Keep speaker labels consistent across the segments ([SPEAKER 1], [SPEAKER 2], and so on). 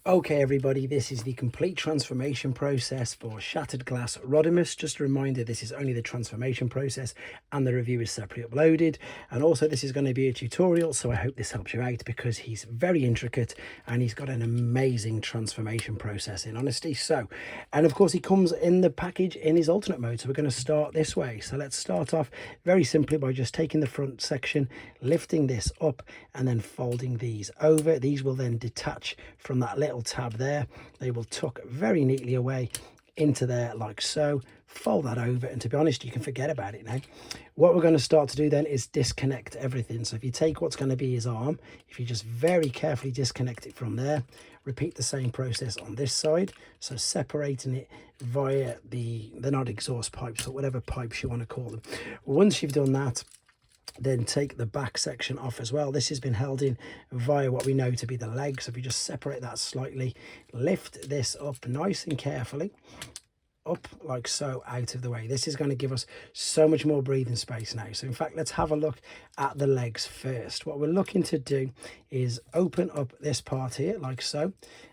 [SPEAKER 1] Okay everybody, this is the complete transformation process for shattered glass Rodimus. Just a reminder, this is only the transformation process and the review is separately uploaded. And also this is going to be a tutorial, so I hope this helps you out because he's very intricate and he's got an amazing transformation process in honesty. So, and of course he comes in the package in his alternate mode, so we're going to start this way. So let's start off very simply by just taking the front section, lifting this up and then folding these over. These will then detach from that little tab there. They will tuck very neatly away into there like so. Fold that over, and to be honest, you can forget about it now. What we're going to start to do then is disconnect everything. So if you take what's going to be his arm, if you just very carefully disconnect it from there, repeat the same process on this side. So separating it via they're not exhaust pipes, but whatever pipes you want to call them. Once you've done that, then take the back section off as well. This has been held in via what we know to be the legs. So if you just separate that slightly, lift this up nice and carefully, up like so, out of the way. This is going to give us so much more breathing space now. So in fact, let's have a look at the legs first. What we're looking to do is open up this part here like so, and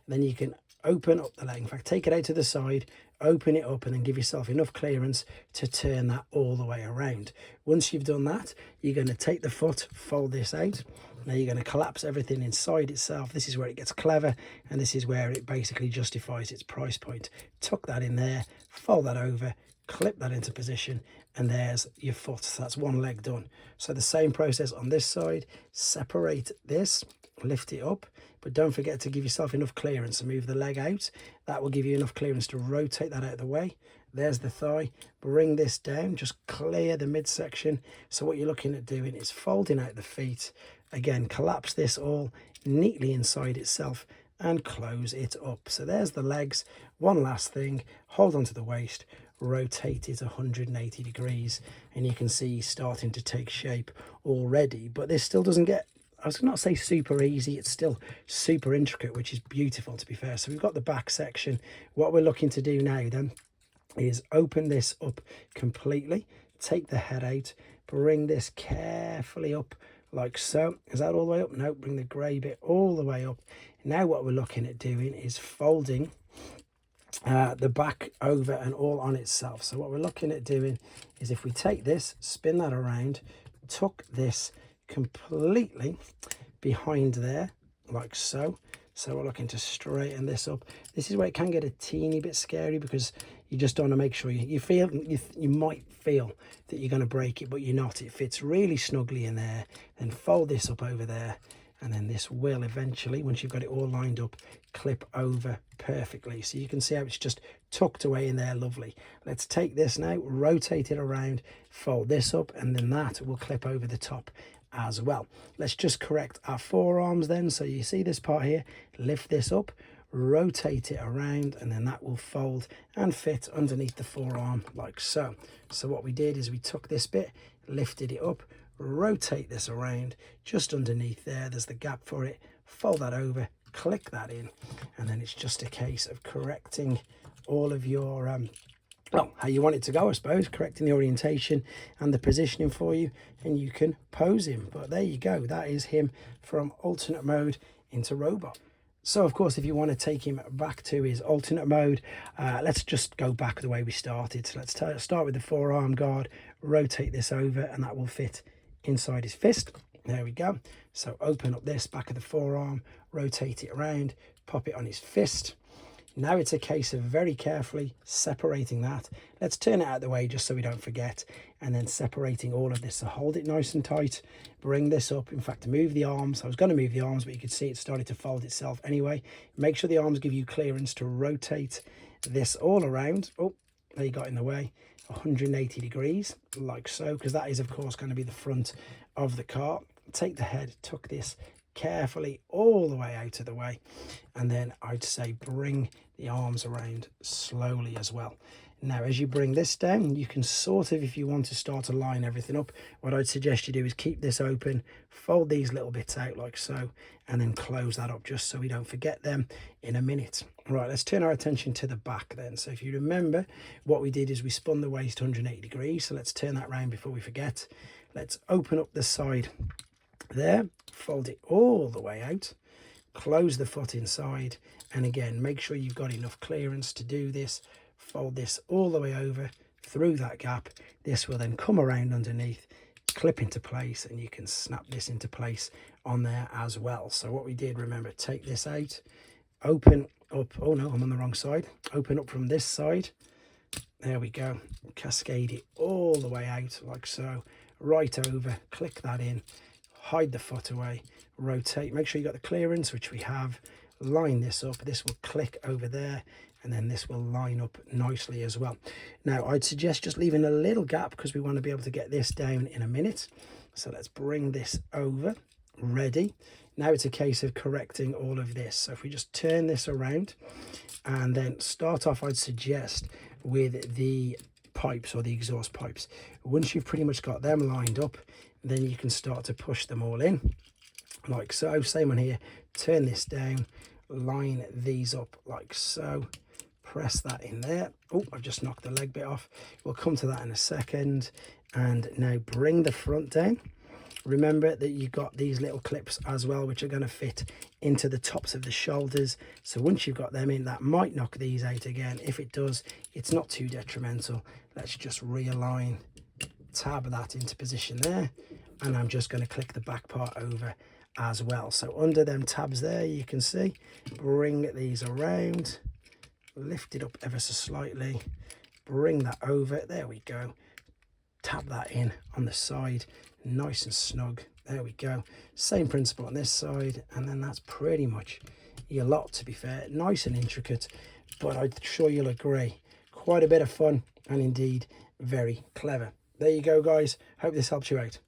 [SPEAKER 1] then you can open up the leg. In fact, take it out to the side, open it up, and then give yourself enough clearance to turn that all the way around. Once you've done that, you're going to take the foot, fold this out. Now you're going to collapse everything inside itself. This is where it gets clever, and this is where it basically justifies its price point. Tuck that in there, fold that over, clip that into position, and there's your foot. So that's one leg done. So the same process on this side. Separate this, lift it up, but don't forget to give yourself enough clearance to move the leg out. That will give you enough clearance to rotate that out of the way. There's the thigh. Bring this down, just clear the midsection. So what you're looking at doing is folding out the feet. Again, collapse this all neatly inside itself and close it up. So there's the legs. One last thing, hold onto the waist, rotate it 180 degrees, and you can see starting to take shape already. But this still doesn't get, I was not say super easy, it's still super intricate, which is beautiful to be fair. So we've got the back section. What we're looking to do now then is open this up completely, take the head out, bring this carefully up like so. Is that all the way up? No, bring the grey bit all the way up. Now what we're looking at doing is folding the back over and all on itself. So what we're looking at doing is, if we take this, spin that around, tuck this completely behind there like so. So we're looking to straighten this up. This is where it can get a teeny bit scary because you just want to make sure you might feel that you're going to break it, but you're not. It fits really snugly in there. Then fold this up over there, and then this will eventually, once you've got it all lined up, clip over perfectly. So you can see how it's just tucked away in there, lovely. Let's take this now, rotate it around, fold this up, and then that will clip over the top as well. Let's just correct our forearms then. So you see this part here, lift this up, rotate it around, and then that will fold and fit underneath the forearm like so. So what we did is we took this bit, lifted it up, rotate this around just underneath there, there's the gap for it, fold that over, click that in, and then it's just a case of correcting all of your well, how you want it to go, I suppose, correcting the orientation and the positioning for you, and you can pose him. But there you go, that is him from alternate mode into robot. So of course, if you want to take him back to his alternate mode, let's just go back the way we started. So let's start with the forearm guard, rotate this over, and that will fit inside his fist. There we go. So open up this back of the forearm, rotate it around, pop it on his fist. Now it's a case of very carefully separating that. Let's turn it out of the way just so we don't forget, and then separating all of this. So hold it nice and tight, bring this up. In fact, move the arms. I was going to move the arms, but you could see it started to fold itself anyway. Make sure the arms give you clearance to rotate this all around. Oh, they got in the way. 180 degrees like so, because that is of course going to be the front of the car. Take the head, tuck this carefully all the way out of the way, and then I'd say bring the arms around slowly as well. Now as you bring this down, you can sort of, if you want to start to line everything up, what I'd suggest you do is keep this open, fold these little bits out like so, and then close that up just so we don't forget them in a minute. Right, let's turn our attention to the back then. So if you remember, what we did is we spun the waist 180 degrees, so let's turn that round before we forget. Let's open up the side there, fold it all the way out, close the foot inside, and again, make sure you've got enough clearance to do this. Fold this all the way over through that gap. This will then come around underneath, clip into place, and you can snap this into place on there as well. So what we did, remember, take this out, open up, oh no, I'm on the wrong side, open up from this side, there we go, cascade it all the way out like so, right over, click that in, hide the foot away, rotate, make sure you got the clearance, which we have, line this up, this will click over there, and then this will line up nicely as well. Now I'd suggest just leaving a little gap because we want to be able to get this down in a minute. So let's bring this over, ready. Now it's a case of correcting all of this. So if we just turn this around and then start off, I'd suggest with the pipes or the exhaust pipes. Once you've pretty much got them lined up, then you can start to push them all in like so. Same on here, turn this down, line these up like so, press that in there. Oh, I've just knocked the leg bit off. We'll come to that in a second. And now bring the front down. Remember that you've got these little clips as well, which are going to fit into the tops of the shoulders. So once you've got them in, that might knock these out again. If it does, it's not too detrimental. Let's just realign, tab that into position there. And I'm just going to click the back part over as well. So under them tabs there, you can see, bring these around, lift it up ever so slightly, bring that over, there we go, tap that in on the side, nice and snug, there we go. Same principle on this side, and then that's pretty much your lot, to be fair. Nice and intricate, but I'm sure you'll agree, quite a bit of fun, and indeed very clever. There you go, guys. Hope this helps you out.